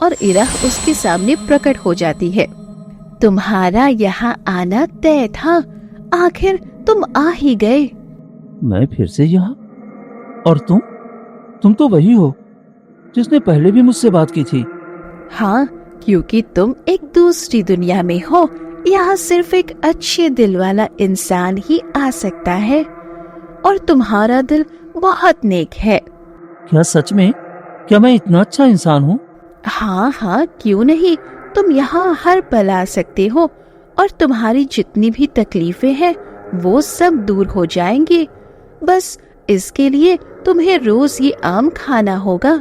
और इरह उसके सामने प्रकट हो जाती है। तुम्हारा यहाँ आना तय था, आखिर तुम आ ही गए। मैं फिर से यहाँ? और तुम तो वही हो जिसने पहले भी मुझसे बात की थी। हाँ, क्योंकि तुम एक दूसरी दुनिया में हो। यहाँ सिर्फ एक अच्छे दिल वाला इंसान ही आ सकता है, और तुम्हारा दिल बहुत नेक है। क्या सच में? क्या मैं इतना अच्छा इंसान हूँ? हाँ, क्यों नहीं। तुम यहाँ हर पल आ सकते हो, और तुम्हारी जितनी भी तकलीफें हैं वो सब दूर हो जाएंगी। बस इसके लिए तुम्हें रोज ये आम खाना होगा।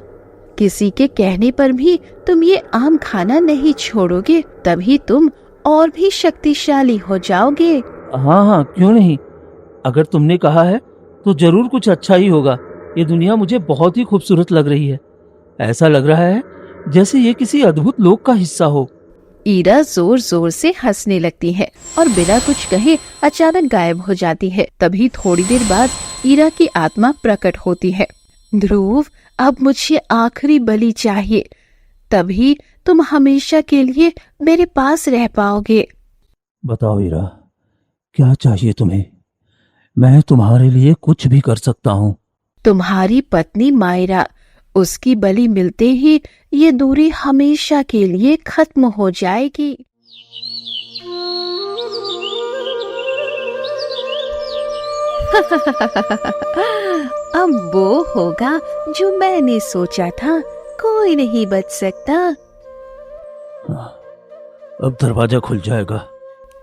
किसी के कहने पर भी तुम ये आम खाना नहीं छोड़ोगे, तभी तुम और भी शक्तिशाली हो जाओगे। हाँ, क्यों नहीं। अगर तुमने कहा है तो जरूर कुछ अच्छा ही होगा। ये दुनिया मुझे बहुत ही खूबसूरत लग रही है। ऐसा लग रहा है जैसे ये किसी अद्भुत लोक का हिस्सा हो। ईरा जोर जोर से हंसने लगती है और बिना कुछ कहे अचानक गायब हो जाती है। तभी थोड़ी देर बाद ईरा की आत्मा प्रकट होती है। ध्रुव, अब मुझे आखिरी बलि चाहिए, तभी तुम हमेशा के लिए मेरे पास रह पाओगे। बताओ ईरा, क्या चाहिए तुम्हें? मैं तुम्हारे लिए कुछ भी कर सकता हूँ। तुम्हारी पत्नी मायरा, उसकी बलि मिलते ही ये दूरी हमेशा के लिए खत्म हो जाएगी। अब वो होगा जो मैंने सोचा था, कोई नहीं बच सकता। अब दरवाजा खुल जाएगा।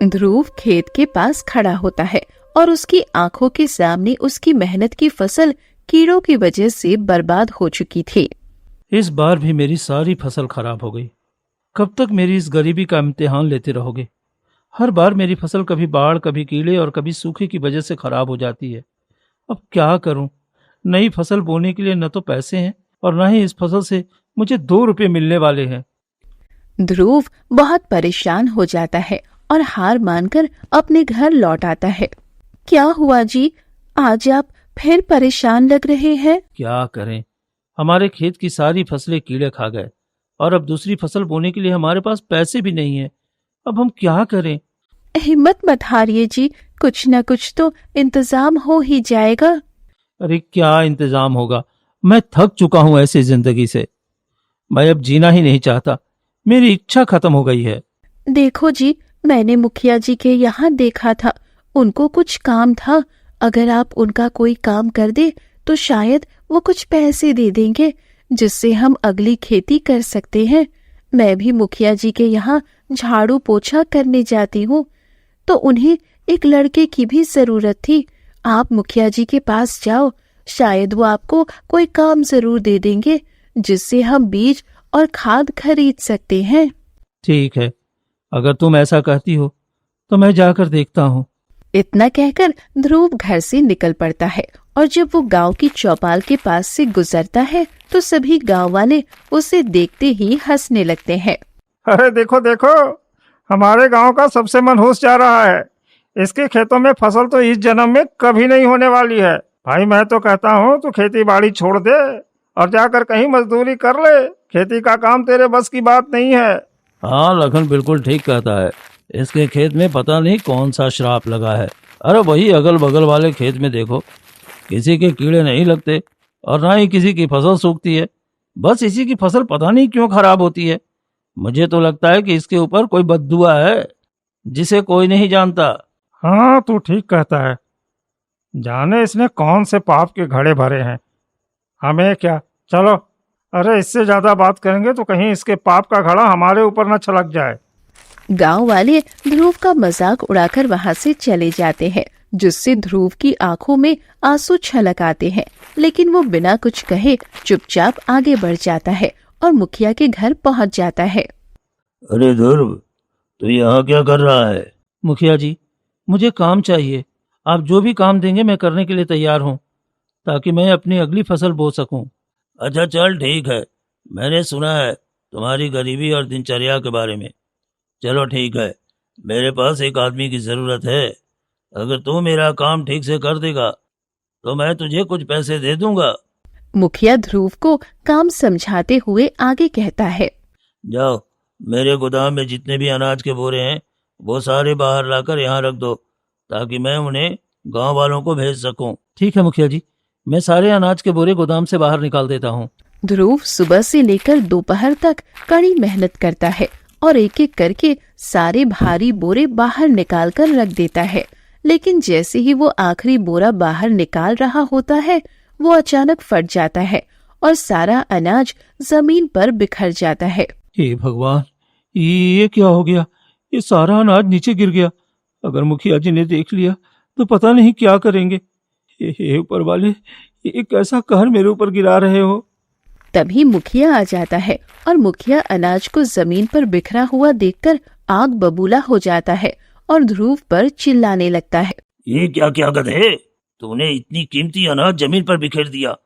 ध्रुव खेत के पास खड़ा होता है और उसकी आंखों के सामने उसकी मेहनत की फसल कीड़ों की वजह से बर्बाद हो चुकी थी। इस बार भी मेरी सारी फसल खराब हो गई। कब तक मेरी इस गरीबी का इम्तिहान लेते रहोगे? हर बार मेरी फसल कभी बाढ़, कभी कीड़े और कभी सूखे की वजह से खराब हो जाती है। अब क्या करूं? नई फसल बोने के लिए न तो पैसे हैं और न ही इस फसल से मुझे 2 रुपए मिलने वाले हैं। ध्रुव बहुत परेशान हो जाता है और हार मानकर अपने घर लौट आता है। क्या हुआ जी, आज आप फिर परेशान लग रहे हैं? क्या करें, हमारे खेत की सारी फसलें कीड़े खा गए और अब दूसरी फसल बोने के लिए हमारे पास पैसे भी नहीं है। अब हम क्या करें? हिम्मत मत हारिए जी, कुछ न कुछ तो इंतजाम हो ही जाएगा। अरे क्या इंतजाम होगा? मैं थक चुका हूं ऐसी जिंदगी से। मैं अब जीना ही नहीं चाहता। मेरी इच्छा खत्म हो गई है। देखो जी, मैंने मुखिया जी के यहाँ देखा था, उनको कुछ काम था। अगर आप उनका कोई काम कर दे तो शायद वो कुछ पैसे दे देंगे, जिससे हम अगली खेती कर सकते हैं। मैं भी मुखिया जी के यहाँ झाड़ू पोछा करने जाती हूँ, तो उन्हें एक लड़के की भी जरूरत थी। आप मुखिया जी के पास जाओ, शायद वो आपको कोई काम जरूर दे देंगे, जिससे हम बीज और खाद खरीद सकते हैं। ठीक है, अगर तुम ऐसा कहती हो तो मैं जाकर देखता हूँ। इतना कहकर ध्रुव घर से निकल पड़ता है, और जब वो गांव की चौपाल के पास से गुजरता है तो सभी गांव वाले उसे देखते ही हंसने लगते हैं। अरे देखो देखो, हमारे गांव का सबसे मनहूस जा रहा है। इसके खेतों में फसल तो इस जन्म में कभी नहीं होने वाली है। भाई मैं तो कहता हूँ तू खेती बाड़ी छोड़ दे और जाकर कहीं मजदूरी कर ले। खेती का काम तेरे बस की बात नहीं है। हाँ, लखन बिल्कुल ठीक कहता है। इसके खेत में पता नहीं कौन सा श्राप लगा है। अरे वही अगल बगल वाले खेत में देखो, किसी के कीड़े नहीं लगते और ना ही किसी की फसल सूखती है। बस इसी की फसल पता नहीं क्यों खराब होती है। मुझे तो लगता है कि इसके ऊपर कोई बद्दुआ है जिसे कोई नहीं जानता। हाँ तू ठीक कहता है, जाने इसने कौन से पाप के घड़े भरे हैं। हमें क्या, चलो। अरे इससे ज्यादा बात करेंगे तो कहीं इसके पाप का घड़ा हमारे ऊपर न छलक जाए। गांव वाले ध्रुव का मजाक उड़ाकर वहां से चले जाते हैं, जिससे ध्रुव की आंखों में आंसू छलक आते हैं। लेकिन वो बिना कुछ कहे चुपचाप आगे बढ़ जाता है और मुखिया के घर पहुंच जाता है। अरे ध्रुव, तू यहाँ क्या कर रहा है? मुखिया जी, मुझे काम चाहिए। आप जो भी काम देंगे मैं करने के लिए तैयार हूँ, ताकि मैं अपनी अगली फसल बो सकूं। अच्छा चल ठीक है, मैंने सुना है तुम्हारी गरीबी और दिनचर्या के बारे में। चलो ठीक है, मेरे पास एक आदमी की जरूरत है। अगर तू मेरा काम ठीक से कर देगा तो मैं तुझे कुछ पैसे दे दूंगा। मुखिया ध्रुव को काम समझाते हुए आगे कहता है। जाओ, मेरे गोदाम में जितने भी अनाज के बोरे हैं वो सारे बाहर लाकर यहाँ रख दो, ताकि मैं उन्हें गांव वालों को भेज सकूं। ठीक है मुखिया जी, मैं सारे अनाज के बोरे गोदाम से बाहर निकाल देता हूँ। ध्रुव सुबह से लेकर दोपहर तक कड़ी मेहनत करता है और एक एक करके सारे भारी बोरे बाहर निकाल कर रख देता है। लेकिन जैसे ही वो आखिरी बोरा बाहर निकाल रहा होता है, वो अचानक फट जाता है और सारा अनाज जमीन पर बिखर जाता है। हे भगवान, ये क्या हो गया? ये सारा अनाज नीचे गिर गया। अगर मुखिया जी ने देख लिया तो पता नहीं क्या करेंगे। हे ऊपर वाले, ये कैसा कहर मेरे ऊपर गिरा रहे हो? तभी मुखिया आ जाता है और मुखिया अनाज को जमीन पर बिखरा हुआ देखकर आग बबूला हो जाता है और ध्रुव पर चिल्लाने लगता है। ये क्या क्या गधे, तूने इतनी कीमती अनाज जमीन पर बिखेर दिया।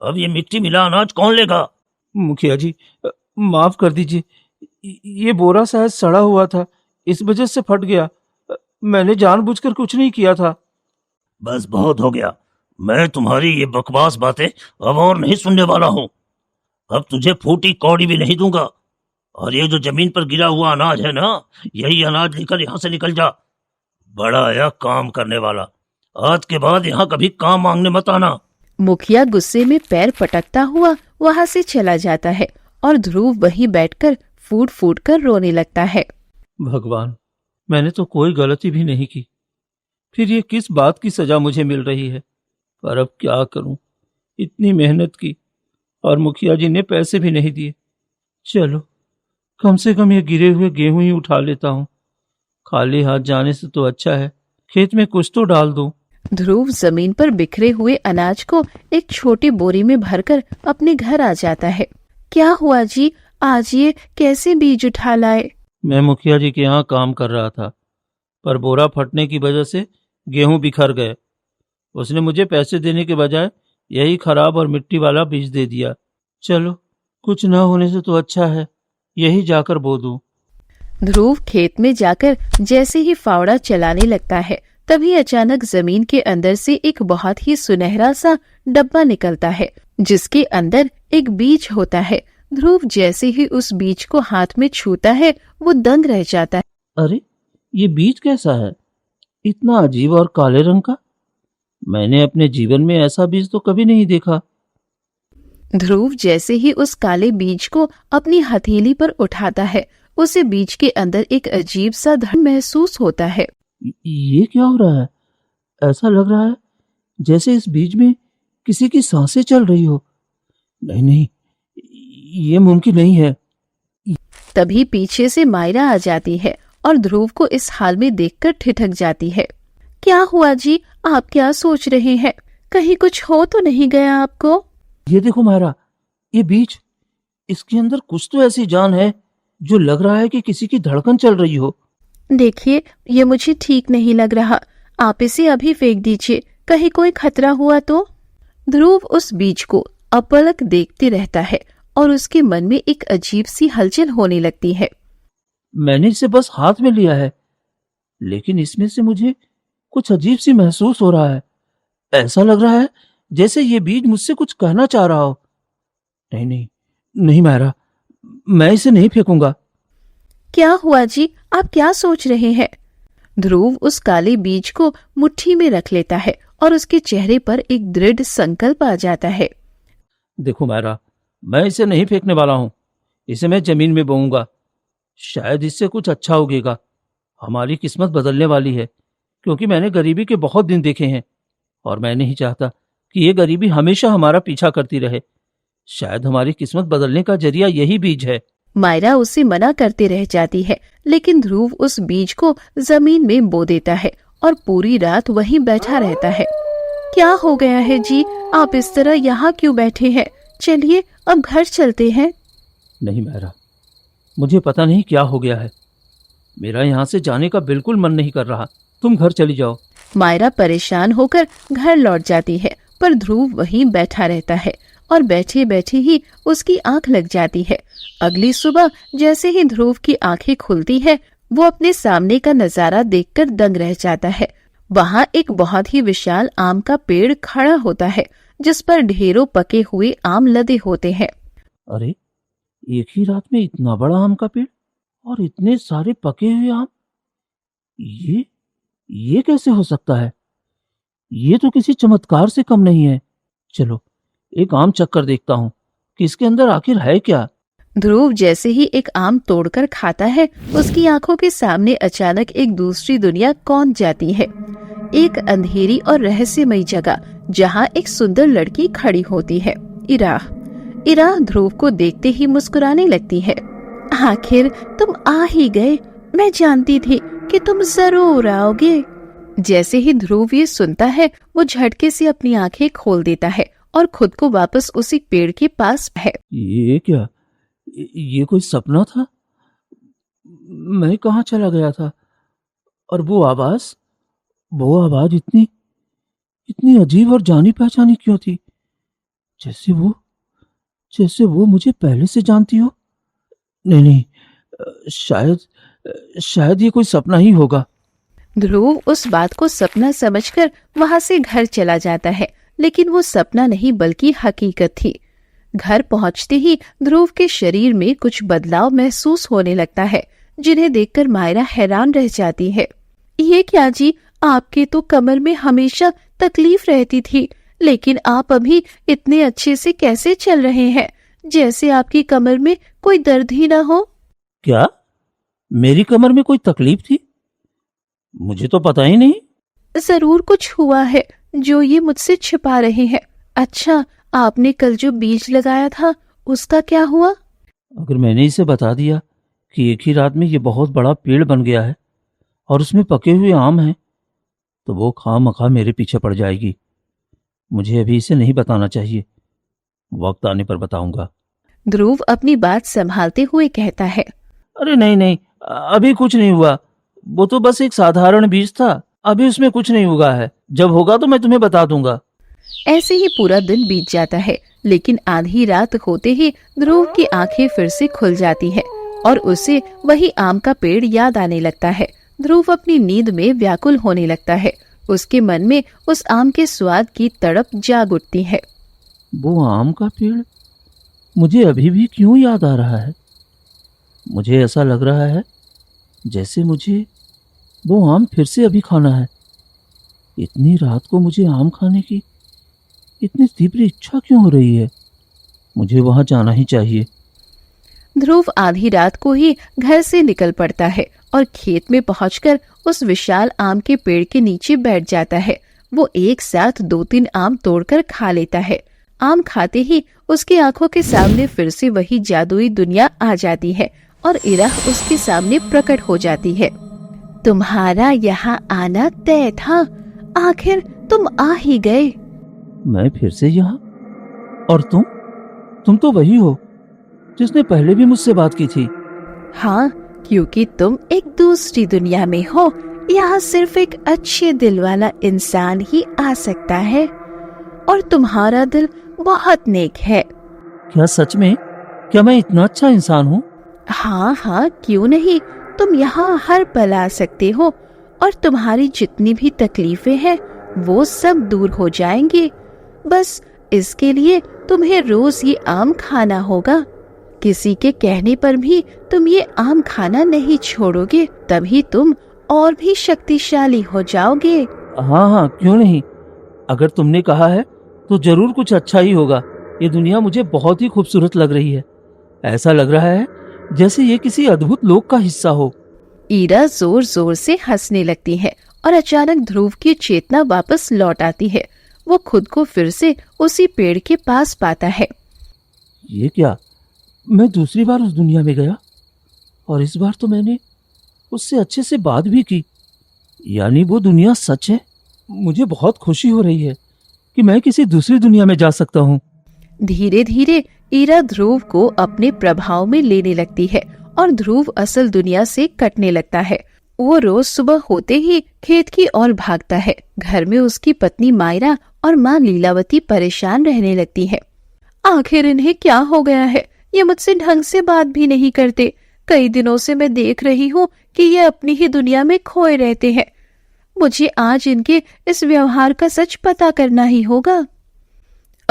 अब ये मिट्टी मिला अनाज कौन लेगा? मुखिया जी, माफ कर दीजिए, ये बोरा शायद सड़ा हुआ था, इस वजह से फट गया। मैंने जानबूझकर कुछ नहीं किया था। बस बहुत हो गया, मैं तुम्हारी ये बकवास बातें अब और नहीं सुनने वाला हूँ। अब तुझे फूटी कौड़ी भी नहीं दूंगा, और ये जो जमीन पर गिरा हुआ अनाज है ना, यही अनाज लेकर यहाँ से निकल जा। बड़ा आया काम करने वाला, आज के बाद यहाँ कभी काम मांगने मत आना। मुखिया गुस्से में पैर पटकता हुआ वहाँ से चला जाता है और ध्रुव वहीं बैठकर फूट फूट कर रोने लगता है। भगवान, मैंने तो कोई गलती भी नहीं की, फिर ये किस बात की सजा मुझे मिल रही है? पर अब क्या करूं, इतनी मेहनत की और मुखिया जी ने पैसे भी नहीं दिए। चलो, कम से कम ये गिरे हुए गेहूं ही उठा लेता हूं। खाली हाथ जाने से तो अच्छा है खेत में कुछ तो डाल दूं। ध्रुव जमीन पर बिखरे हुए अनाज को एक छोटी बोरी में भरकर अपने घर आ जाता है। क्या हुआ जी, आज ये कैसे बीज उठा लाए? मैं मुखिया जी के यहाँ काम कर रहा था, पर बोरा फटने की वजह से गेहूं बिखर गए। उसने मुझे पैसे देने के बजाय यही खराब और मिट्टी वाला बीज दे दिया। चलो, कुछ न होने से तो अच्छा है यही जाकर बो दूं। ध्रुव खेत में जाकर जैसे ही फावड़ा चलाने लगता है, तभी अचानक जमीन के अंदर से एक बहुत ही सुनहरा सा डब्बा निकलता है, जिसके अंदर एक बीज होता है। ध्रुव जैसे ही उस बीज को हाथ में छूता है, वो दंग रह जाता है। अरे, ये बीज कैसा है? इतना अजीब और काले रंग का। मैंने अपने जीवन में ऐसा बीज तो कभी नहीं देखा। ध्रुव जैसे ही उस काले बीज को अपनी हथेली पर उठाता है, उसे बीज के अंदर एक अजीब सा धड़कन महसूस होता है। ये क्या हो रहा है? ऐसा लग रहा है जैसे इस बीज में किसी की सांसें चल रही हो। नहीं नहीं, ये मुमकिन नहीं है। तभी पीछे से मायरा आ जाती है और ध्रुव को इस हाल में देखकर ठिठक जाती है। क्या हुआ जी, आप क्या सोच रहे हैं? कहीं कुछ हो तो नहीं गया आपको? ये देखो मायरा, ये बीज, इसके अंदर कुछ तो ऐसी जान है जो लग रहा है कि किसी की धड़कन चल रही हो। देखिए, ये मुझे ठीक नहीं लग रहा, आप इसे अभी फेंक दीजिए, कहीं कोई खतरा हुआ तो। ध्रुव उस बीज को अपलक देखते रहता है और उसके मन में एक अजीब सी हलचल होने लगती है। मैंने इसे बस हाथ में लिया है, लेकिन इसमें से मुझे कुछ अजीब सी महसूस हो रहा है। ऐसा लग रहा है जैसे ये बीज मुझसे कुछ कहना चाह रहा हो। नहीं नहीं नहीं मायरा, मैं इसे नहीं फेंकूंगा। क्या हुआ जी, आप क्या सोच रहे हैं? ध्रुव उस काले बीज को मुट्ठी में रख लेता है और उसके चेहरे पर एक दृढ़ संकल्प आ जाता है। देखो मायरा, मैं इसे नहीं फेंकने वाला हूं, इसे मैं जमीन में बोऊंगा। शायद इससे कुछ अच्छा उगेगा। हमारी किस्मत बदलने वाली है, क्योंकि मैंने गरीबी के बहुत दिन देखे हैं और मैं नहीं चाहता कि ये गरीबी हमेशा हमारा पीछा करती रहे। शायद हमारी किस्मत बदलने का जरिया यही बीज है। मायरा उसे मना करते रह जाती है, लेकिन ध्रुव उस बीज को जमीन में बो देता है और पूरी रात वहीं बैठा रहता है। क्या हो गया है जी, आप इस तरह यहाँ क्यों बैठे हैं? चलिए अब घर चलते हैं। नहीं मायरा, मुझे पता नहीं क्या हो गया है, मेरा यहाँ से जाने का बिल्कुल मन नहीं कर रहा। तुम घर चली जाओ। मायरा परेशान होकर घर लौट जाती है, पर ध्रुव वहीं बैठा रहता है और बैठे बैठे ही उसकी आंख लग जाती है। अगली सुबह जैसे ही ध्रुव की आंखें खुलती है, वो अपने सामने का नजारा देखकर दंग रह जाता है। वहाँ एक बहुत ही विशाल आम का पेड़ खड़ा होता है, जिस पर ढेरों पके हुए आम लदे होते हैं। अरे, एक ही रात में इतना बड़ा आम का पेड़ और इतने सारे पके हुए आम, ये कैसे हो सकता है? ये तो किसी चमत्कार से कम नहीं है। चलो एक आम चक्कर देखता हूँ कि इसके अंदर आखिर है क्या। ध्रुव जैसे ही एक आम तोड़कर खाता है, उसकी आंखों के सामने अचानक एक दूसरी दुनिया कौंध जाती है। एक अंधेरी और रहस्यमयी जगह जहाँ एक सुंदर लड़की खड़ी होती है, इरा ध्रुव को देखते ही मुस्कुराने लगती है। आखिर तुम आ ही गए, मैं जानती थी कि तुम जरूर आओगे। जैसे ही ध्रुव ये सुनता है, वो झटके से अपनी आंखें खोल देता है और खुद को वापस उसी पेड़ के पास है। ये क्या? ये कोई सपना था? मैं कहाँ चला गया था? और वो आवाज इतनी अजीब और जानी पहचानी क्यों थी? जैसे वो मुझे पहले से जानती हो। नहीं, शायद ये कोई सपना ही होगा। ध्रुव उस बात को सपना समझकर वहां से घर चला जाता है, लेकिन वो सपना नहीं बल्कि हकीकत थी। घर पहुंचते ही ध्रुव के शरीर में कुछ बदलाव महसूस होने लगता है, जिन्हें देखकर मायरा हैरान रह जाती है। ये क्या जी, आपके तो कमर में हमेशा तकलीफ रहती थी, लेकिन आप अभी इतने अच्छे से कैसे चल रहे हैं, जैसे आपकी कमर में कोई दर्द ही ना हो। क्या मेरी कमर में कोई तकलीफ थी? मुझे तो पता ही नहीं। जरूर कुछ हुआ है जो ये मुझसे छिपा रहे हैं। अच्छा, आपने कल जो बीज लगाया था उसका क्या हुआ? अगर मैंने इसे बता दिया कि एक ही रात में ये बहुत बड़ा पेड़ बन गया है और उसमें पके हुए आम हैं, तो वो खामखा मेरे पीछे पड़ जाएगी। मुझे अभी इसे नहीं बताना चाहिए, वक्त आने पर बताऊंगा। ध्रुव अपनी बात संभालते हुए कहता है। अरे नहीं, अभी कुछ नहीं हुआ। वो तो बस एक साधारण बीज था, अभी उसमें कुछ नहीं उगा है। जब होगा तो मैं तुम्हें बता दूंगा। ऐसे ही पूरा दिन बीत जाता है, लेकिन आधी रात होते ही ध्रुव की आंखें फिर से खुल जाती है और उसे वही आम का पेड़ याद आने लगता है। ध्रुव अपनी नींद में व्याकुल होने लगता है। उसके मन में उस आम के स्वाद की तड़प जाग उठती है। वो आम का पेड़ मुझे अभी भी क्यों याद आ रहा है? मुझे ऐसा लग रहा है जैसे मुझे वो आम फिर से अभी खाना है। इतनी रात को मुझे आम खाने की इतनी तीव्र इच्छा क्यों हो रही है? मुझे वहां जाना ही चाहिए। ध्रुव आधी रात को ही घर से निकल पड़ता है और खेत में पहुंचकर उस विशाल आम के पेड़ के नीचे बैठ जाता है। वो एक साथ 2-3 आम तोड़कर खा लेता है। आम खाते ही उसकी आंखों के सामने फिर से वही जादुई दुनिया आ जाती है और इरा उसके सामने प्रकट हो जाती है। तुम्हारा यहाँ आना तय था, आखिर तुम आ ही गए। मैं फिर से यहाँ? और तुम तो वही हो जिसने पहले भी मुझसे बात की थी। हाँ, क्योंकि तुम एक दूसरी दुनिया में हो। यहाँ सिर्फ एक अच्छे दिल वाला इंसान ही आ सकता है और तुम्हारा दिल बहुत नेक है। क्या सच में? क्या मैं इतना अच्छा इंसान हूँ? हाँ, क्यों नहीं। तुम यहाँ हर पल आ सकते हो और तुम्हारी जितनी भी तकलीफें हैं वो सब दूर हो जाएंगी। बस इसके लिए तुम्हें रोज ये आम खाना होगा। किसी के कहने पर भी तुम ये आम खाना नहीं छोड़ोगे, तभी तुम और भी शक्तिशाली हो जाओगे। हाँ, क्यों नहीं। अगर तुमने कहा है तो जरूर कुछ अच्छा ही होगा। ये दुनिया मुझे बहुत ही खूबसूरत लग रही है। ऐसा लग रहा है जैसे ये किसी अद्भुत लोक का हिस्सा हो। ईरा जोर जोर से हंसने लगती है और अचानक ध्रुव की चेतना वापस लौट आती है। वो खुद को फिर से उसी पेड़ के पास पाता है। ये क्या? मैं दूसरी बार उस दुनिया में गया और इस बार तो मैंने उससे अच्छे से बात भी की। यानी वो दुनिया सच है। मुझे बहुत खुशी हो रही है कि मैं किसी दूसरी दुनिया में जा सकता हूँ। धीरे धीरे ईरा ध्रुव को अपने प्रभाव में लेने लगती है और ध्रुव असल दुनिया से कटने लगता है। वो रोज सुबह होते ही खेत की ओर भागता है। घर में उसकी पत्नी मायरा और माँ लीलावती परेशान रहने लगती है। आखिर इन्हें क्या हो गया है? ये मुझसे ढंग से बात भी नहीं करते। कई दिनों से मैं देख रही हूँ कि ये अपनी ही दुनिया में खोए रहते हैं। मुझे आज इनके इस व्यवहार का सच पता करना ही होगा।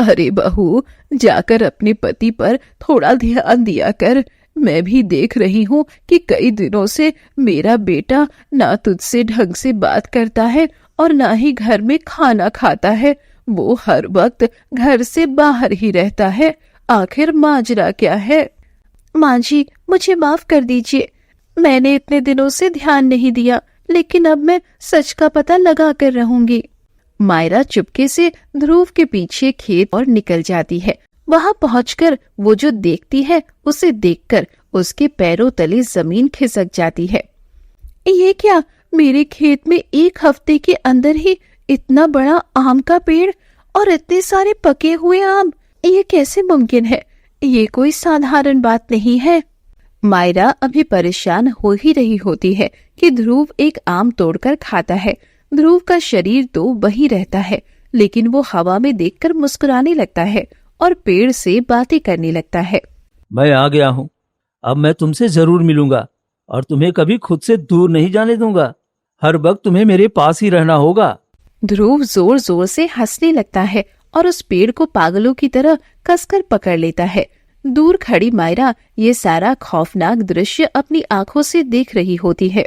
अरे बहू, जाकर अपने पति पर थोड़ा ध्यान दिया कर। मैं भी देख रही हूँ कि कई दिनों से मेरा बेटा ना तुझसे ढंग से बात करता है और ना ही घर में खाना खाता है। वो हर वक्त घर से बाहर ही रहता है। आखिर माजरा क्या है? माँ जी, मुझे माफ कर दीजिए। मैंने इतने दिनों से ध्यान नहीं दिया, लेकिन अब मैं सच का पता लगा कर रहूंगी। मायरा चुपके से ध्रुव के पीछे खेत और निकल जाती है। वहां पहुंचकर वो जो देखती है उसे देखकर उसके पैरों तले जमीन खिसक जाती है। ये क्या, मेरे खेत में एक हफ्ते के अंदर ही इतना बड़ा आम का पेड़ और इतने सारे पके हुए आम, ये कैसे मुमकिन है? ये कोई साधारण बात नहीं है। मायरा अभी परेशान हो ही रही होती है कि ध्रुव एक आम तोड़कर खाता है। ध्रुव का शरीर तो वही रहता है, लेकिन वो हवा में देखकर मुस्कुराने लगता है और पेड़ से बातें करने लगता है। मैं आ गया हूँ, अब मैं तुमसे जरूर मिलूंगा और तुम्हें कभी खुद से दूर नहीं जाने दूंगा। हर वक्त तुम्हें मेरे पास ही रहना होगा। ध्रुव जोर जोर से हंसने लगता है और उस पेड़ को पागलों की तरह कसकर पकड़ लेता है। दूर खड़ी मायरा ये सारा खौफनाक दृश्य अपनी आंखों से देख रही होती है।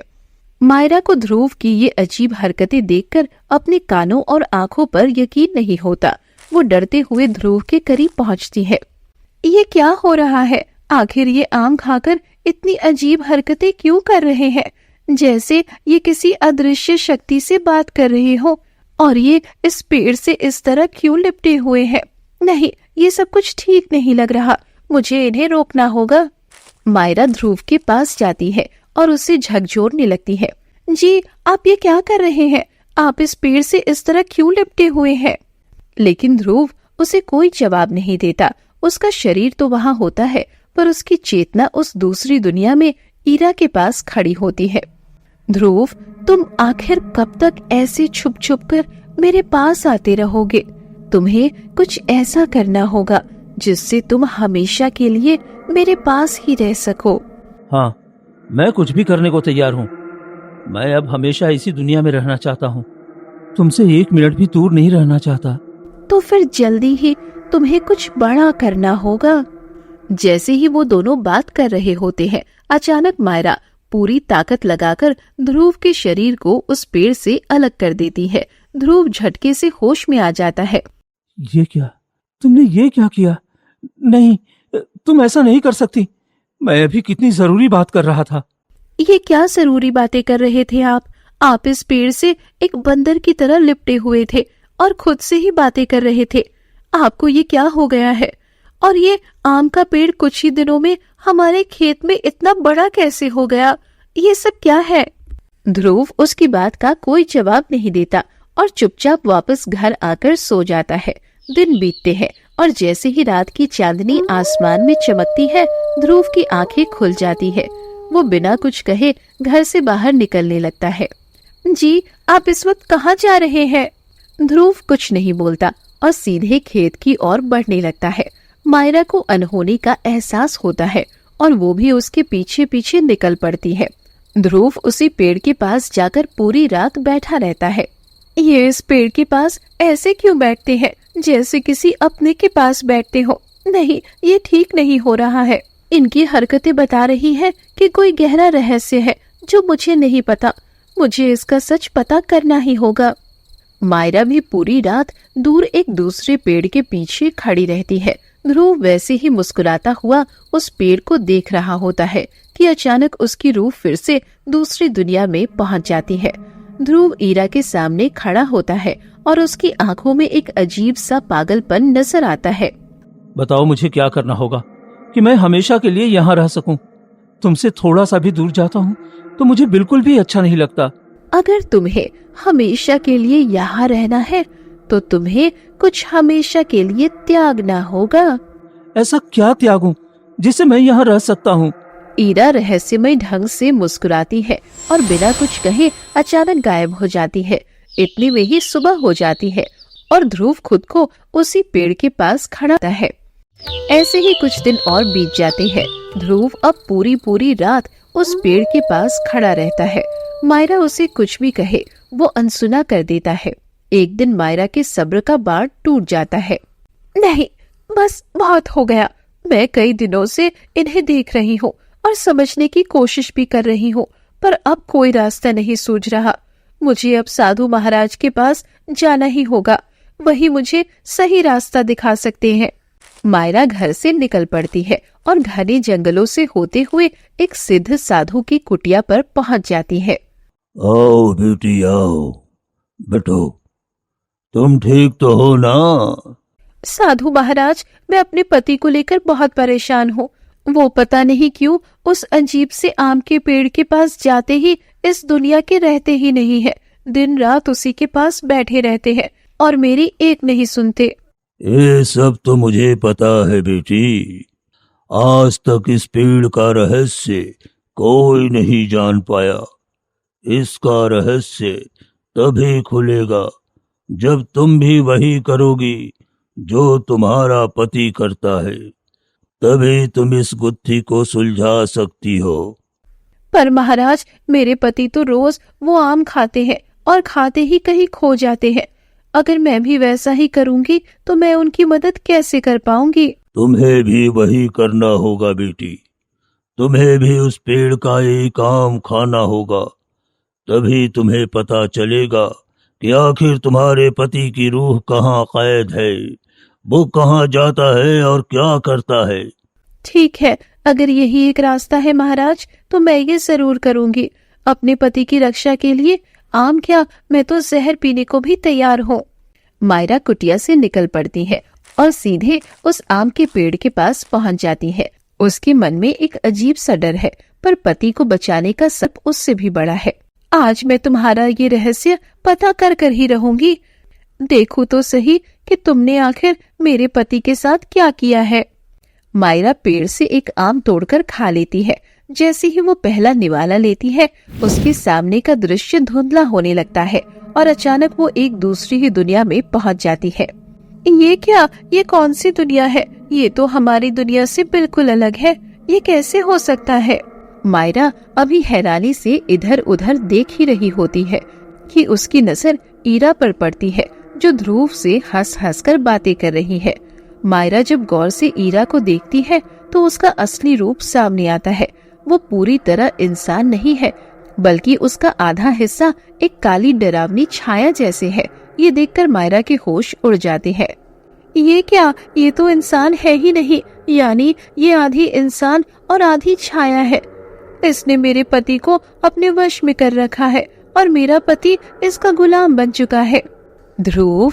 मायरा को ध्रुव की ये अजीब हरकतें देखकर अपने कानों और आंखों पर यकीन नहीं होता। वो डरते हुए ध्रुव के करीब पहुंचती है। ये क्या हो रहा है? आखिर ये आम खाकर इतनी अजीब हरकतें क्यों कर रहे हैं? जैसे ये किसी अदृश्य शक्ति से बात कर रहे हो। और ये इस पेड़ से इस तरह क्यों लिपटे हुए हैं? नहीं, ये सब कुछ ठीक नहीं लग रहा। मुझे इन्हें रोकना होगा। मायरा ध्रुव के पास जाती है और उसे झकझोरने लगती है। जी, आप ये क्या कर रहे हैं? आप इस पेड़ से इस तरह क्यों लिपटे हुए हैं? लेकिन ध्रुव उसे कोई जवाब नहीं देता। उसका शरीर तो वहां होता है, पर उसकी चेतना उस दूसरी दुनिया में ईरा के पास खड़ी होती है। ध्रुव, तुम आखिर कब तक ऐसे छुप छुप कर मेरे पास आते रहोगे? तुम्हें कुछ ऐसा करना होगा जिससे तुम हमेशा के लिए मेरे पास ही रह सको। हाँ, मैं कुछ भी करने को तैयार हूँ। मैं अब हमेशा इसी दुनिया में रहना चाहता हूँ। तुमसे एक मिनट भी दूर नहीं रहना चाहता। तो फिर जल्दी ही तुम्हें कुछ बड़ा करना होगा। जैसे ही वो दोनों बात कर रहे होते हैं, अचानक मायरा पूरी ताकत लगाकर ध्रुव के शरीर को उस पेड़ से अलग कर देती है। ध्रुव झटके से होश में आ जाता है। ये क्या? तुमने ये क्या किया? नहीं, तुम ऐसा नहीं कर सकती। मैं अभी कितनी जरूरी बात कर रहा था। ये क्या जरूरी बातें कर रहे थे आप? आप इस पेड़ से एक बंदर की तरह लिपटे हुए थे और खुद से ही बातें कर रहे थे। आपको ये क्या हो गया है? और ये आम का पेड़ कुछ ही दिनों में हमारे खेत में इतना बड़ा कैसे हो गया? ये सब क्या है? ध्रुव उसकी बात का कोई जवाब नहीं देता और चुपचाप वापस घर आकर सो जाता है। दिन बीतते हैं और जैसे ही रात की चांदनी आसमान में चमकती है, ध्रुव की आंखें खुल जाती है। वो बिना कुछ कहे घर से बाहर निकलने लगता है। जी, आप इस वक्त कहाँ जा रहे हैं? ध्रुव कुछ नहीं बोलता और सीधे खेत की ओर बढ़ने लगता है। मायरा को अनहोनी का एहसास होता है और वो भी उसके पीछे पीछे निकल पड़ती है। ध्रुव उसी पेड़ के पास जाकर पूरी रात बैठा रहता है। ये इस पेड़ के पास ऐसे क्यों बैठते हैं, जैसे किसी अपने के पास बैठते हो? नहीं, ये ठीक नहीं हो रहा है। इनकी हरकतें बता रही है कि कोई गहरा रहस्य है जो मुझे नहीं पता। मुझे इसका सच पता करना ही होगा। मायरा भी पूरी रात दूर एक दूसरे पेड़ के पीछे खड़ी रहती है। ध्रुव वैसे ही मुस्कुराता हुआ उस पेड़ को देख रहा होता है कि अचानक उसकी रूह फिर से दूसरी दुनिया में पहुंच जाती है। ध्रुव ईरा के सामने खड़ा होता है और उसकी आंखों में एक अजीब सा पागलपन नजर आता है। बताओ, मुझे क्या करना होगा कि मैं हमेशा के लिए यहाँ रह सकूं? तुमसे थोड़ा सा भी दूर जाता हूँ तो मुझे बिल्कुल भी अच्छा नहीं लगता। अगर तुम्हें हमेशा के लिए यहाँ रहना है तो तुम्हें कुछ हमेशा के लिए त्यागना होगा। ऐसा क्या त्यागूं जिससे मैं यहाँ रह सकता हूँ? ईरा रहस्यमय ढंग से मुस्कुराती है और बिना कुछ कहे अचानक गायब हो जाती है। इतनी में ही सुबह हो जाती है और ध्रुव खुद को उसी पेड़ के पास खड़ा है। ऐसे ही कुछ दिन और बीत जाते हैं। ध्रुव अब पूरी रात उस पेड़ के पास खड़ा रहता है। मायरा उसे कुछ भी कहे वो अनसुना कर देता है। एक दिन मायरा के सब्र का बाड़ टूट जाता है। नहीं, बस बहुत हो गया। मैं कई दिनों से इन्हें देख रही हूँ और समझने की कोशिश भी कर रही हूँ, पर अब कोई रास्ता नहीं सूझ रहा। मुझे अब साधु महाराज के पास जाना ही होगा, वही मुझे सही रास्ता दिखा सकते हैं। मायरा घर से निकल पड़ती है और घने जंगलों से होते हुए एक सिद्ध साधु की कुटिया पर पहुंच जाती है। आओ बेटी आओ, बैठो। तुम ठीक तो हो ना? साधु महाराज, मैं अपने पति को लेकर बहुत परेशान हूँ। वो पता नहीं क्यों उस अजीब से आम के पेड़ के पास जाते ही इस दुनिया के रहते ही नहीं है। दिन रात उसी के पास बैठे रहते हैं और मेरी एक नहीं सुनते। ये सब तो मुझे पता है बेटी। आज तक इस पेड़ का रहस्य कोई नहीं जान पाया। इसका रहस्य तभी खुलेगा जब तुम भी वही करोगी जो तुम्हारा पति करता है। तभी तुम इस गुत्थी को सुलझा सकती हो। पर महाराज, मेरे पति तो रोज वो आम खाते हैं और खाते ही कहीं खो जाते हैं। अगर मैं भी वैसा ही करूंगी तो मैं उनकी मदद कैसे कर पाऊंगी? तुम्हें भी वही करना होगा बेटी। तुम्हें भी उस पेड़ का एक आम खाना होगा। तभी तुम्हें पता चलेगा कि आखिर तुम्हारे पति की रूह कहाँ कैद है, वो कहाँ जाता है और क्या करता है। ठीक है, अगर यही एक रास्ता है महाराज तो मैं ये जरूर करूंगी। अपने पति की रक्षा के लिए आम क्या, मैं तो जहर पीने को भी तैयार हूँ। मायरा कुटिया से निकल पड़ती है और सीधे उस आम के पेड़ के पास पहुंच जाती है। उसके मन में एक अजीब सा डर है, पर पति को बचाने का सब उससे भी बड़ा है। आज मैं तुम्हारा ये रहस्य पता कर कर ही रहूंगी। देखो तो सही कि तुमने आखिर मेरे पति के साथ क्या किया है। मायरा पेड़ से एक आम तोड़कर खा लेती है। जैसे ही वो पहला निवाला लेती है, उसके सामने का दृश्य धुंधला होने लगता है और अचानक वो एक दूसरी ही दुनिया में पहुंच जाती है। ये क्या, ये कौन सी दुनिया है? ये तो हमारी दुनिया से बिल्कुल अलग है। ये कैसे हो सकता है? मायरा अभी हैरानी से इधर उधर देख ही रही होती है कि उसकी नजर ईरा पर पड़ती है, जो ध्रुव से हंस हंस कर बातें कर रही है। मायरा जब गौर से ईरा को देखती है तो उसका असली रूप सामने आता है। वो पूरी तरह इंसान नहीं है, बल्कि उसका आधा हिस्सा एक काली डरावनी छाया जैसे है। ये देखकर मायरा के होश उड़ जाते हैं। ये क्या, ये तो इंसान है ही नहीं, यानी ये आधी इंसान और आधी छाया है। इसने मेरे पति को अपने वश में कर रखा है और मेरा पति इसका गुलाम बन चुका है। ध्रुव,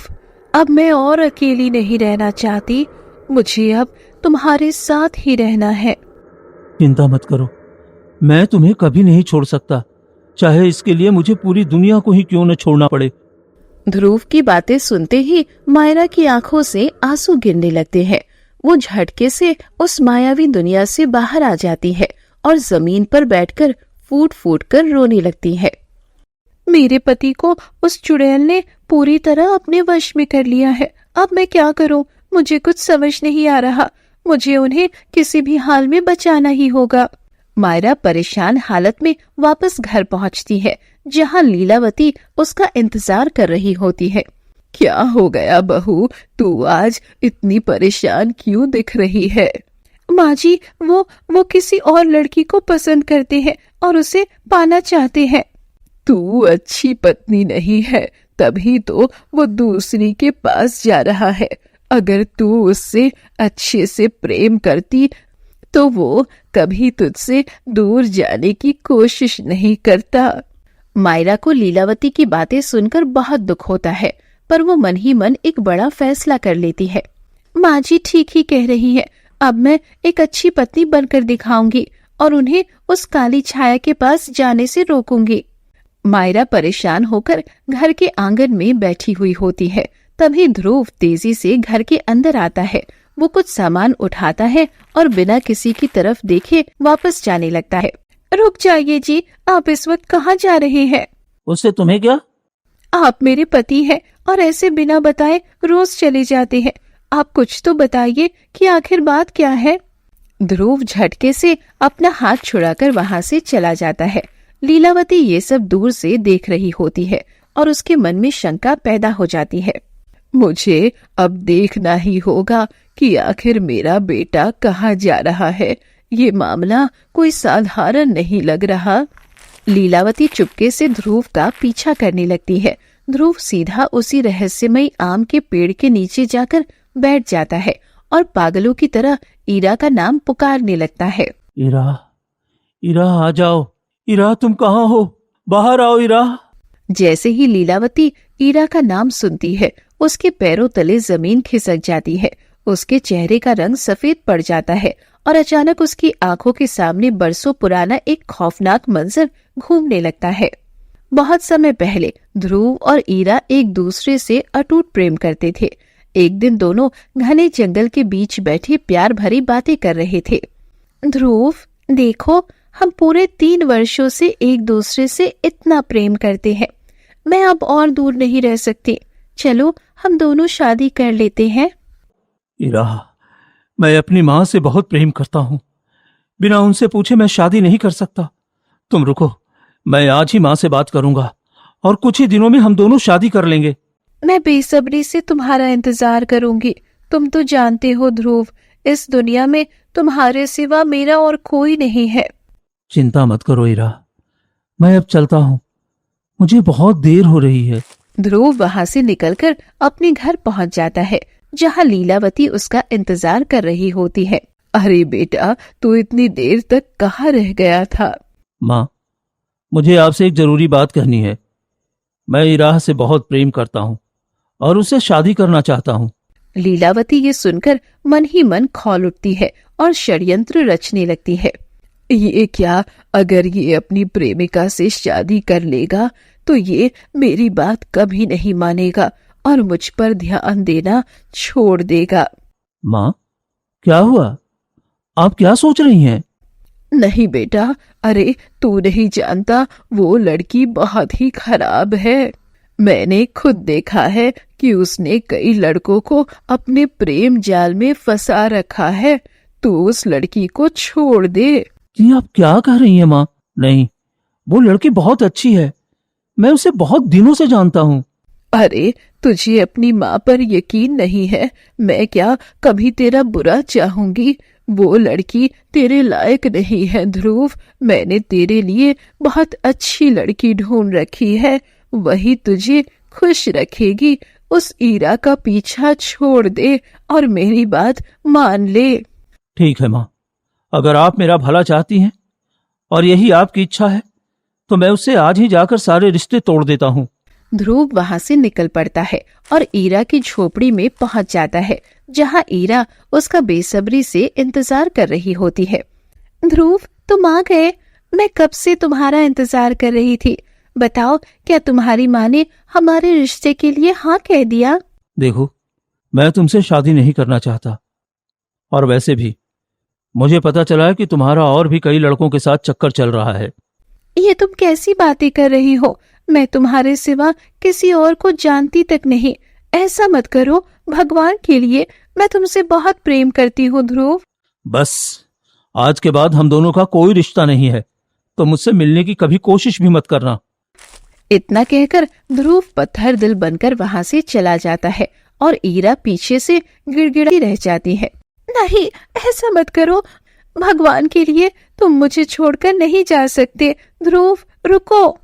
अब मैं और अकेली नहीं रहना चाहती। मुझे अब तुम्हारे साथ ही रहना है। चिंता मत करो, मैं तुम्हें कभी नहीं छोड़ सकता, चाहे इसके लिए मुझे पूरी दुनिया को ही क्यों न छोड़ना पड़े। ध्रुव की बातें सुनते ही मायरा की आंखों से आंसू गिरने लगते हैं। वो झटके से उस मायावी दुनिया से बाहर आ जाती है और जमीन पर बैठकर फूट फूट कर रोने लगती है। मेरे पति को उस चुड़ैल ने पूरी तरह अपने वश में कर लिया है। अब मैं क्या करूं? मुझे कुछ समझ नहीं आ रहा। मुझे उन्हें किसी भी हाल में बचाना ही होगा। मायरा परेशान हालत में वापस घर पहुंचती है, जहां लीलावती उसका इंतजार कर रही होती है। क्या हो गया बहू, तू आज इतनी परेशान क्यों दिख रही है? माँ जी, वो किसी और लड़की को पसंद करते हैं और उसे पाना चाहते हैं। तू अच्छी पत्नी नहीं है, तभी तो वो दूसरी के पास जा रहा है। अगर तू उससे अच्छे से प्रेम करती तो वो कभी तुझसे दूर जाने की कोशिश नहीं करता। मायरा को लीलावती की बातें सुनकर बहुत दुख होता है, पर वो मन ही मन एक बड़ा फैसला कर लेती है। माँ जी ठीक ही कह रही है। अब मैं एक अच्छी पत्नी बनकर दिखाऊंगी और उन्हें उस काली छाया के पास जाने से रोकूंगी। मायरा परेशान होकर घर के आंगन में बैठी हुई होती है। तभी ध्रुव तेजी से घर के अंदर आता है। वो कुछ सामान उठाता है और बिना किसी की तरफ देखे वापस जाने लगता है। रुक जाइए जी, आप इस वक्त कहाँ जा रहे हैं? उससे तुम्हें क्या? आप मेरे पति हैं और ऐसे बिना बताए रोज चले जाते हैं। आप कुछ तो बताइए कि आखिर बात क्या है? ध्रुव झटके से अपना हाथ छुड़ाकर वहाँ से चला जाता है। लीलावती ये सब दूर से देख रही होती है और उसके मन में शंका पैदा हो जाती है। मुझे अब देखना ही होगा कि आखिर मेरा बेटा कहाँ जा रहा है। ये मामला कोई साधारण नहीं लग रहा। लीलावती चुपके से ध्रुव का पीछा करने लगती है। ध्रुव सीधा उसी रहस्यमयी आम के पेड़ के नीचे जाकर बैठ जाता है और पागलों की तरह ईरा का नाम पुकारने लगता है। इरा, इरा आ जाओ। इरा, तुम कहाँ हो? बाहर आओ इरा। जैसे ही लीलावती ईरा का नाम सुनती है, उसके पैरों तले जमीन खिसक जाती है। उसके चेहरे का रंग सफेद पड़ जाता है और अचानक उसकी आंखों के सामने बरसों पुराना एक खौफनाक मंजर घूमने लगता है। बहुत समय पहले ध्रुव और ईरा एक दूसरे से अटूट प्रेम करते थे। एक दिन दोनों घने जंगल के बीच बैठे प्यार भरी बातें कर रहे थे। ध्रुव, देखो, हम पूरे 3 वर्षों से एक दूसरे से इतना प्रेम करते हैं। मैं अब और दूर नहीं रह सकती। चलो हम दोनों शादी कर लेते हैं। इरा, मैं अपनी माँ से बहुत प्रेम करता हूँ। बिना उनसे पूछे मैं शादी नहीं कर सकता। तुम रुको, मैं आज ही माँ से बात करूंगा और कुछ ही दिनों में हम दोनों शादी कर लेंगे। मैं बेसब्री से तुम्हारा इंतजार करूंगी। तुम तो जानते हो ध्रुव, इस दुनिया में तुम्हारे सिवा मेरा और कोई नहीं है। चिंता मत करो इरा, मैं अब चलता हूँ। मुझे बहुत देर हो रही है। ध्रुव वहां से निकलकर अपने घर पहुंच जाता है, जहां लीलावती उसका इंतजार कर रही होती है। अरे बेटा, तू इतनी देर तक कहाँ रह गया था? माँ, मुझे आपसे एक जरूरी बात कहनी है। मैं इरा से बहुत प्रेम करता हूँ और उससे शादी करना चाहता हूँ। लीलावती ये सुनकर मन ही मन खौल उठती है और षड्यंत्र रचने लगती है। ये क्या? अगर ये अपनी प्रेमिका से शादी कर लेगा तो ये मेरी बात कभी नहीं मानेगा और मुझ पर ध्यान देना छोड़ देगा। माँ, क्या हुआ? आप क्या सोच रही हैं? नहीं बेटा, अरे तू नहीं जानता, वो लड़की बहुत ही खराब है। मैंने खुद देखा है कि उसने कई लड़कों को अपने प्रेम जाल में फंसा रखा है। तू उस लड़की को छोड़ दे। जी, आप क्या कह रही हैं माँ? नहीं, वो लड़की बहुत अच्छी है। मैं उसे बहुत दिनों से जानता हूँ। अरे, तुझे अपनी माँ पर यकीन नहीं है? मैं क्या कभी तेरा बुरा चाहूंगी? वो लड़की तेरे लायक नहीं है ध्रुव। मैंने तेरे लिए बहुत अच्छी लड़की ढूंढ रखी है, वही तुझे खुश रखेगी। उस ईरा का पीछा छोड़ दे और मेरी बात मान ले। ठीक है माँ, अगर आप मेरा भला चाहती हैं और यही आपकी इच्छा है तो मैं उससे आज ही जाकर सारे रिश्ते तोड़ देता हूँ। ध्रुव वहां से निकल पड़ता है और ईरा की झोपड़ी में पहुंच जाता है, जहां ईरा उसका बेसब्री से इंतजार कर रही होती है। ध्रुव, तुम आ गए। मैं कब से तुम्हारा इंतजार कर रही थी। बताओ, क्या तुम्हारी माँ ने हमारे रिश्ते के लिए हाँ कह दिया? देखो, मैं तुमसे शादी नहीं करना चाहता और वैसे भी मुझे पता चला है कि तुम्हारा और भी कई लड़कों के साथ चक्कर चल रहा है। ये तुम कैसी बातें कर रही हो? मैं तुम्हारे सिवा किसी और को जानती तक नहीं। ऐसा मत करो, भगवान के लिए, मैं तुमसे बहुत प्रेम करती हूँ ध्रुव। बस, आज के बाद हम दोनों का कोई रिश्ता नहीं है, तो मुझसे मिलने की कभी कोशिश भी मत करना। इतना कहकर ध्रुव पत्थर दिल बनकर वहां से चला जाता है और ईरा पीछे से गिड़गिड़ाती रह जाती है। नहीं, ऐसा मत करो, भगवान के लिए तुम मुझे छोड़कर नहीं जा सकते। ध्रुव, रुको।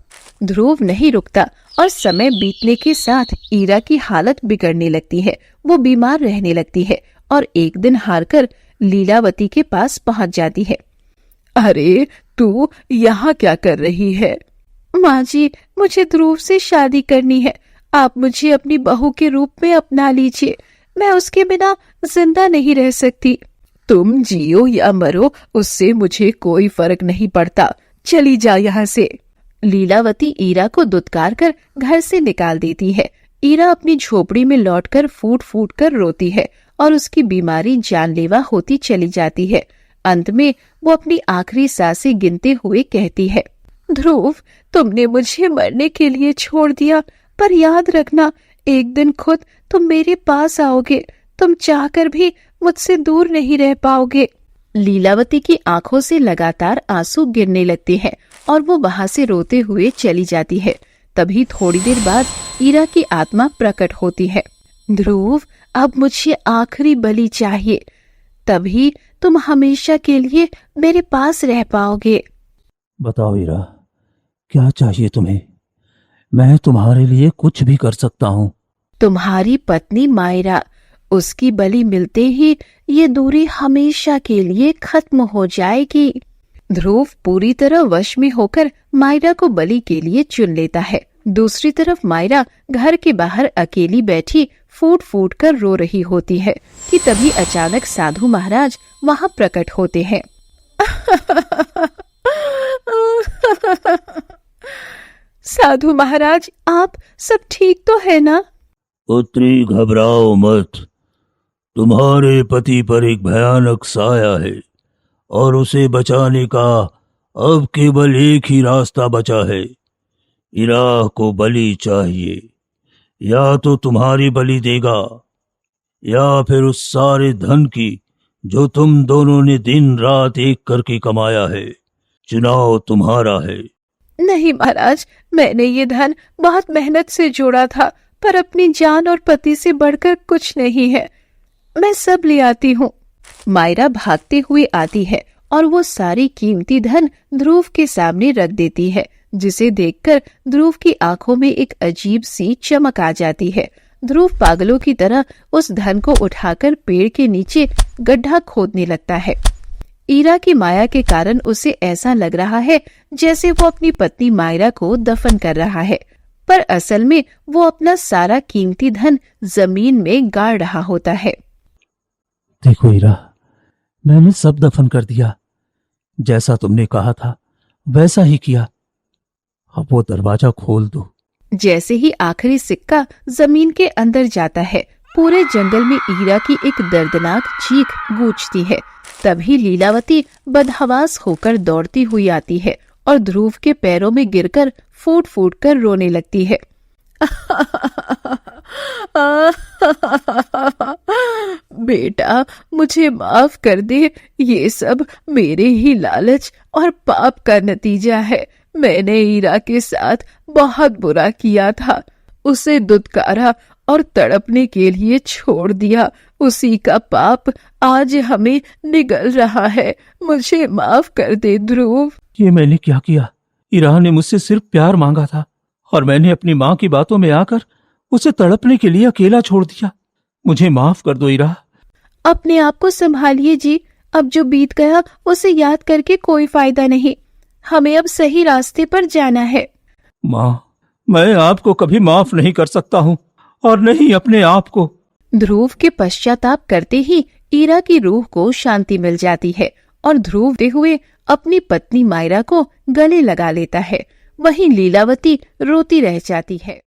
ध्रुव नहीं रुकता और समय बीतने के साथ ईरा की हालत बिगड़ने लगती है। वो बीमार रहने लगती है और एक दिन हारकर लीलावती के पास पहुंच जाती है। अरे, तू यहाँ क्या कर रही है? माँ जी, मुझे ध्रुव से शादी करनी है। आप मुझे अपनी बहू के रूप में अपना लीजिए। मैं उसके बिना जिंदा नहीं रह सकती। तुम जियो या मरो, उससे मुझे कोई फर्क नहीं पड़ता। चली जा यहाँ से। लीलावती ईरा को दुत्कार कर घर से निकाल देती है। ईरा अपनी झोपड़ी में लौटकर फूट फूट कर रोती है और उसकी बीमारी जानलेवा होती चली जाती है। अंत में वो अपनी आखिरी सांसें गिनते हुए कहती है, ध्रुव, तुमने मुझे मरने के लिए छोड़ दिया, पर याद रखना, एक दिन खुद तुम मेरे पास आओगे। तुम चाहकर भी मुझसे दूर नहीं रह पाओगे। लीलावती की आंखों से लगातार आंसू गिरने लगते हैं और वो वहां से रोते हुए चली जाती है। तभी थोड़ी देर बाद ईरा की आत्मा प्रकट होती है। ध्रुव, अब मुझे आखिरी बलि चाहिए, तभी तुम हमेशा के लिए मेरे पास रह पाओगे। बताओ हीरा, क्या चाहिए तुम्हें? मैं तुम्हारे लिए कुछ भी कर सकता हूँ। तुम्हारी पत्नी मायरा, उसकी बलि मिलते ही ये दूरी हमेशा के लिए खत्म हो जाएगी। ध्रुव पूरी तरह वश में होकर मायरा को बलि के लिए चुन लेता है। दूसरी तरफ मायरा घर के बाहर अकेली बैठी फूट फूट कर रो रही होती है कि तभी अचानक साधु महाराज वहां प्रकट होते हैं। साधु महाराज, आप सब ठीक तो है ना? पुत्री, घबराओ मत। तुम्हारे पति पर एक भयानक साया है और उसे बचाने का अब केवल एक ही रास्ता बचा है। इराह को बलि चाहिए, या तो तुम्हारी बलि देगा या फिर उस सारे धन की जो तुम दोनों ने दिन रात एक करके कमाया है। चुनाव तुम्हारा है। नहीं महाराज, मैंने ये धन बहुत मेहनत से जोड़ा था, पर अपनी जान और पति से बढ़कर कुछ नहीं है। मैं सब ले आती हूँ। मायरा भागते हुए आती है और वो सारी कीमती धन ध्रुव के सामने रख देती है, जिसे देखकर ध्रुव की आंखों में एक अजीब सी चमक आ जाती है। ध्रुव पागलों की तरह उस धन को उठाकर पेड़ के नीचे गड्ढा खोदने लगता है। ईरा की माया के कारण उसे ऐसा लग रहा है जैसे वो अपनी पत्नी मायरा को दफन कर रहा है, पर असल में वो अपना सारा कीमती धन जमीन में गाड़ रहा होता है। देखो हीरा, मैंने सब दफन कर दिया। जैसा तुमने कहा था वैसा ही किया। अब वो दरवाजा खोल दो। जैसे ही आखिरी सिक्का जमीन के अंदर जाता है, पूरे जंगल में ईरा की एक दर्दनाक चीख गूंजती है। तभी लीलावती बदहवास होकर दौड़ती हुई आती है और ध्रुव के पैरों में गिरकर फूट फूट कर रोने लगती है। बेटा, मुझे माफ कर दे। ये सब मेरे ही लालच और पाप का नतीजा है। मैंने ईरा के साथ बहुत बुरा किया था। उसे दुत्कारा और तड़पने के लिए छोड़ दिया। उसी का पाप आज हमें निगल रहा है। मुझे माफ कर दे ध्रुव। ये मैंने क्या किया? ईरा ने मुझसे सिर्फ प्यार मांगा था और मैंने अपनी माँ की बातों में आकर उसे तड़पने के लिए अकेला छोड़ दिया। मुझे माफ कर दो ईरा। अपने आप को संभालिए जी। अब जो बीत गया उसे याद करके कोई फायदा नहीं। हमें अब सही रास्ते पर जाना है। माँ, मैं आपको कभी माफ नहीं कर सकता हूँ और नहीं अपने आप को। ध्रुव के पश्चाताप करते ही ईरा की रूह को शांति मिल जाती है और ध्रुव दे हुए अपनी पत्नी मायरा को गले लगा लेता है। वहीं लीलावती रोती रह जाती है।